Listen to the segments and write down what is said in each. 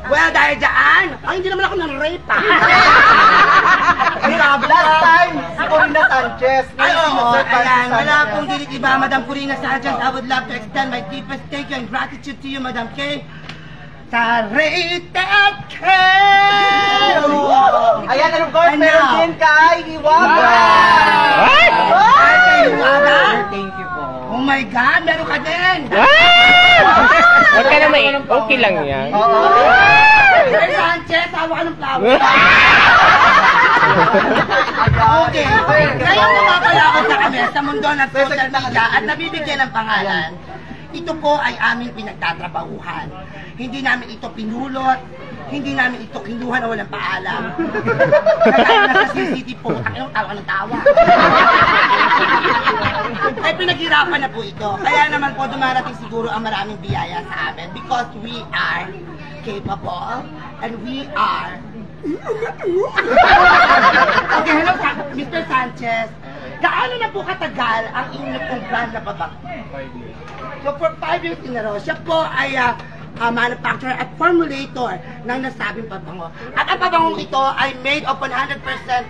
Well, dahil dyan, hindi naman ako nang-rape pa. Last time, si Corina Sanchez. Ay, oo, ayan. Wala pong dilit iba, Madam Corina Sanchez. I would love to extend my deepest thank you and gratitude to you, Madam K. Sa Rated K! Ayan, and of course, meron din kay Iwaga. Kay Iwaga? Thank you po. Oh my God, meron ka din! Huwag ka naman, okay lang yan. Sir Sanchez, hawa ka ng flower. Okay, ngayon pumapalakot na kami sa mundo ng social media at nabibigyan ng pangalan. Ito po ay aming pinagtatrabahuhan. Hindi namin ito pinulot, hindi namin ito kinuha na walang paalam. Kaya na sa CCTV po, tawa ng tawa. Ay pinaghirapan na po ito. Kaya naman po dumarating siguro ang maraming biyaya sa amin because we are capable and we are... Okay, hello Mr. Sanchez. Gaano na po katagal ang inyong pong brand na babak? 5 years. So for 5 years in a row, siya po ay manufacturer at formulator ng nasabing pabango. At ang pabangong ito ay made of 100%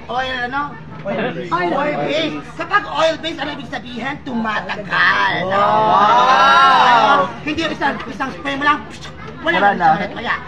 oil, ano? Oil-based. Kapag oil-based, ano ibig sabihin? Tumatagal. Wow! Hindi yung isang spray mo lang, wala na. Kaya,